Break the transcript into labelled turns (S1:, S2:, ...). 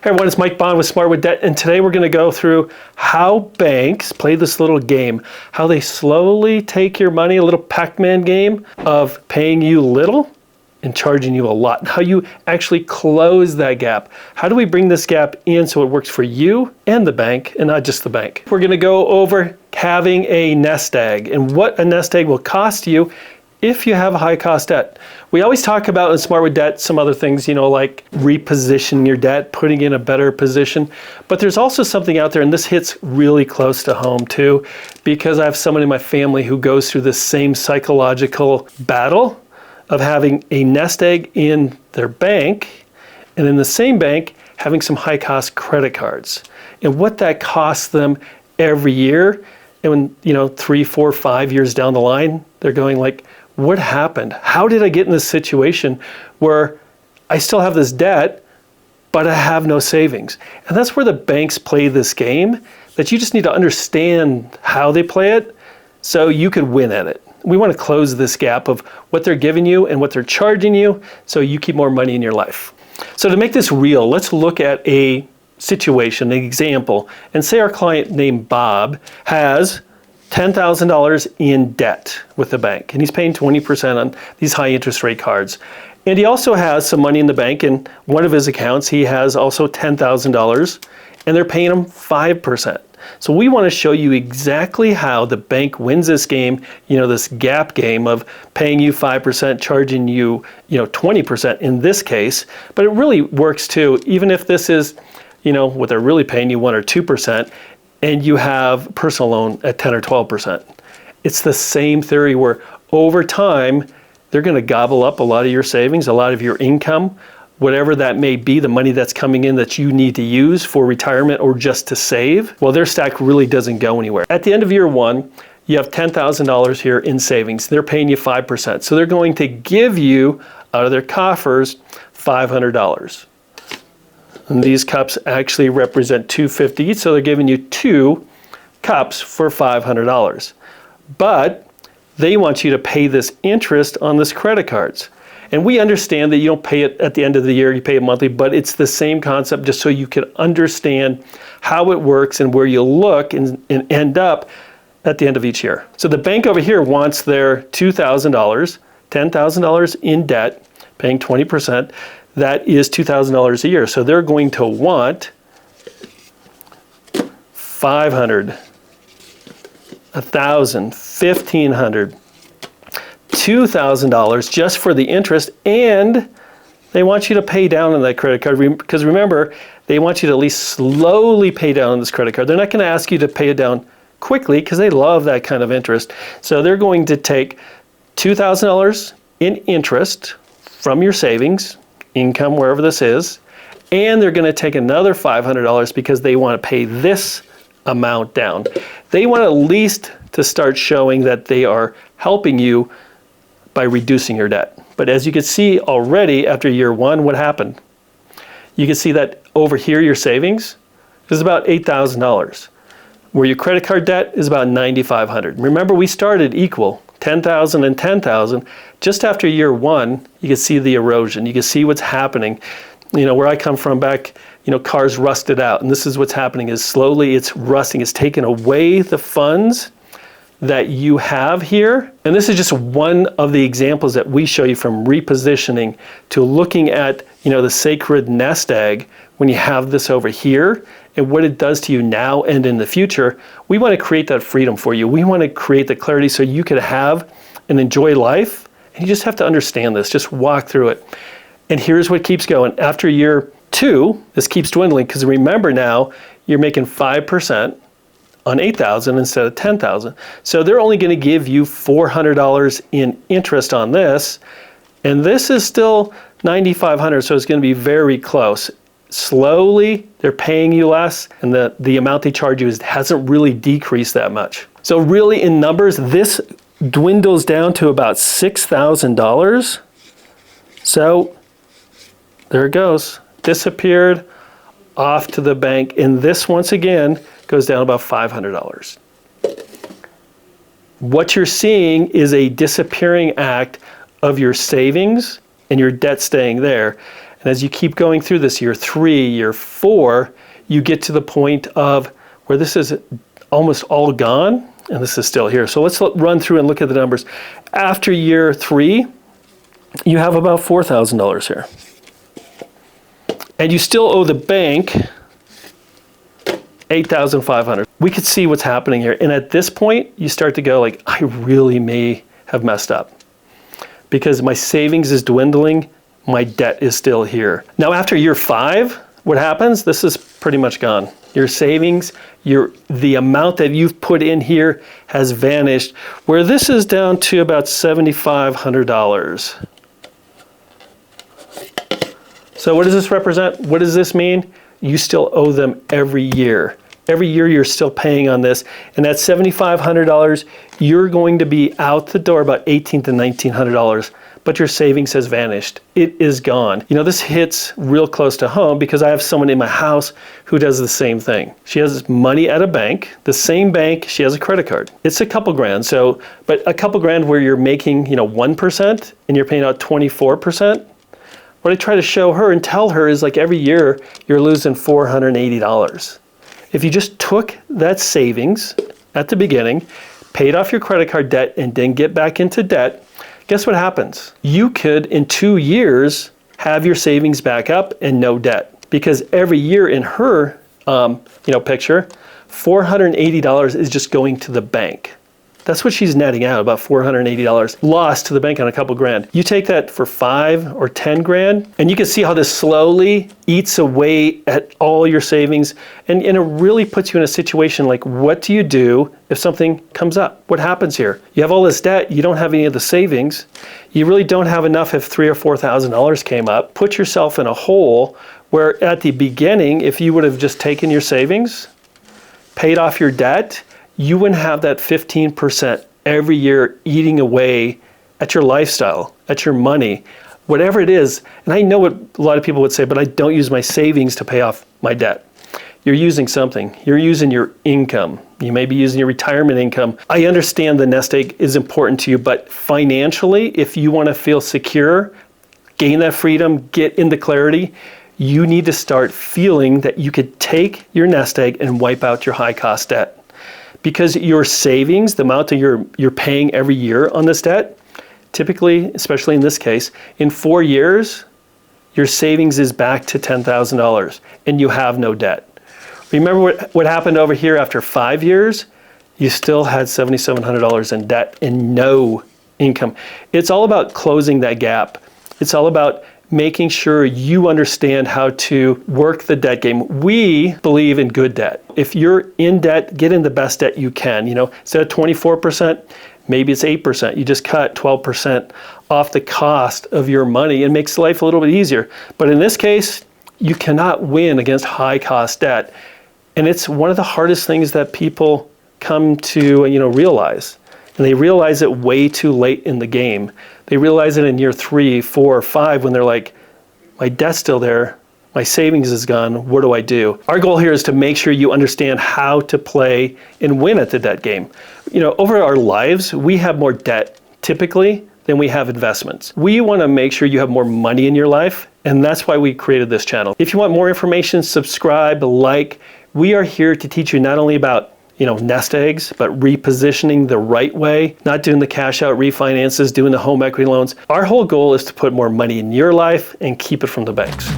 S1: Hey everyone, it's Mike Bond with Smart with Debt, and today we're going to go through how banks play this little game, how they slowly take your money, a little Pac-Man game of paying you little and charging you a lot, and how you actually close that gap. How do we bring this gap in so it works for you and the bank, and not just the bank? We're going to go over having a nest egg and what a nest egg will cost you if you have a high cost debt. We always talk about in Smart with Debt some other things, like repositioning your debt, putting in a better position. But there's also something out there, and this hits really close to home too, because I have someone in my family who goes through this same psychological battle of having a nest egg in their bank, and in the same bank, having some high cost credit cards. And what that costs them every year. And when, 3, 4, 5 years down the line, they're going like, what happened? How did I get in this situation where I still have this debt, but I have no savings? And that's where the banks play this game, that you just need to understand how they play it so you could win at it. We want to close this gap of what they're giving you and what they're charging you so you keep more money in your life. So to make this real, let's look at a situation, an example, and say our client named Bob has $10,000 in debt with the bank, and he's paying 20% on these high interest rate cards. And he also has some money in the bank. In one of his accounts, he has also $10,000, and they're paying him 5%. So we want to show you exactly how the bank wins this game, this gap game of paying you 5%, charging you, 20% in this case. But it really works too, even if this is, what they're really paying you 1 or 2%, and you have personal loan at 10 or 12%. It's the same theory where over time, they're going to gobble up a lot of your savings, a lot of your income, whatever that may be, the money that's coming in that you need to use for retirement or just to save. Well, their stack really doesn't go anywhere. At the end of year one, you have $10,000 here in savings. They're paying you 5%. So they're going to give you, out of their coffers, $500. And these cups actually represent $250 each, so they're giving you 2 cups for $500. But they want you to pay this interest on this credit cards. And we understand that you don't pay it at the end of the year, you pay it monthly, but it's the same concept just so you can understand how it works and where you look and end up at the end of each year. So the bank over here wants their $2,000, $10,000 in debt, paying 20%. That is $2,000 a year. So they're going to want $500, $1,000, $1,500, $2,000 just for the interest, and they want you to pay down on that credit card, because remember, they want you to at least slowly pay down on this credit card. They're not going to ask you to pay it down quickly because they love that kind of interest. So they're going to take $2,000 in interest from your savings, income, wherever this is, and they're going to take another $500 because they want to pay this amount down. They want at least to start showing that they are helping you by reducing your debt. But as you can see already after year one, what happened? You can see that over here your savings is about $8,000, where your credit card debt is about $9,500. Remember, we started equal, $10,000 and $10,000. Just after year one, you can see the erosion. You can see what's happening. Where I come from back, cars rusted out. And this is what's happening is slowly it's rusting. It's taken away the funds that you have here. And this is just one of the examples that we show you from repositioning to looking at, the sacred nest egg when you have this over here and what it does to you now and in the future. We want to create that freedom for you. We want to create the clarity so you could have and enjoy life. And you just have to understand this, just walk through it. And here's what keeps going. After year 2, this keeps dwindling because remember now, you're making 5% on $8,000 instead of $10,000. So they're only going to give you $400 in interest on this. And this is still $9,500, so it's going to be very close. Slowly, they're paying you less, and the amount they charge you hasn't really decreased that much. So really in numbers, this dwindles down to about $6,000. So there it goes. Disappeared off to the bank. And this, once again, goes down about $500. What you're seeing is a disappearing act of your savings and your debt staying there. And And as you keep going through this year 3, year 4, you get to the point of where this is almost all gone, and this is still here. So let's run through and look at the numbers. After year 3, you have about $4,000 here. And you still owe the bank $8,500. We could see what's happening here. And at this point, you start to go like, I really may have messed up because my savings is dwindling. My debt is still here. Now, after year 5, what happens? This is pretty much gone. Your savings, the amount that you've put in here has vanished, where this is down to about $7,500. So what does this represent? What does this mean? You still owe them every year. Every year you're still paying on this. And that $7,500, you're going to be out the door about $1,800 to $1,900, but your savings has vanished. It is gone. You know, this hits real close to home because I have someone in my house who does the same thing. She has money at a bank, the same bank, she has a credit card. It's a couple grand, but a couple grand where you're making, 1% and you're paying out 24%. What I try to show her and tell her is like every year you're losing $480. If you just took that savings at the beginning, paid off your credit card debt, and then get back into debt, guess what happens? You could, in 2 years, have your savings back up and no debt. Because every year in her picture, $480 is just going to the bank. That's what she's netting out, about $480 lost to the bank on a couple grand. You take that for 5 or 10 grand, and you can see how this slowly eats away at all your savings, and it really puts you in a situation like, what do you do if something comes up? What happens here? You have all this debt, you don't have any of the savings, you really don't have enough if $3,000 or $4,000 came up. Put yourself in a hole where at the beginning, if you would have just taken your savings, paid off your debt, you wouldn't have that 15% every year eating away at your lifestyle, at your money, whatever it is. And I know what a lot of people would say, but I don't use my savings to pay off my debt. You're using something. You're using your income. You may be using your retirement income. I understand the nest egg is important to you, but financially, if you want to feel secure, gain that freedom, get into clarity, you need to start feeling that you could take your nest egg and wipe out your high cost debt. Because your savings, the amount that you're paying every year on this debt, typically, especially in this case, in 4 years, your savings is back to $10,000 and you have no debt. Remember what happened over here after 5 years? You still had $7,700 in debt and no income. It's all about closing that gap. It's all about making sure you understand how to work the debt game. We believe in good debt. If you're in debt, get in the best debt you can. Instead of 24%, maybe it's 8%. You just cut 12% off the cost of your money and makes life a little bit easier. But in this case, you cannot win against high cost debt. And it's one of the hardest things that people come to, realize. And they realize it way too late in the game. They realize it in year 3, 4, 5 when they're like, my debt's still there, my savings is gone, what do I do? Our goal here is to make sure you understand how to play and win at the debt game. Over our lives, we have more debt typically than we have investments. We want to make sure you have more money in your life, and that's why we created this channel. If you want more information, subscribe, like. We are here to teach you not only about nest eggs, but repositioning the right way, not doing the cash out refinances, doing the home equity loans. Our whole goal is to put more money in your life and keep it from the banks.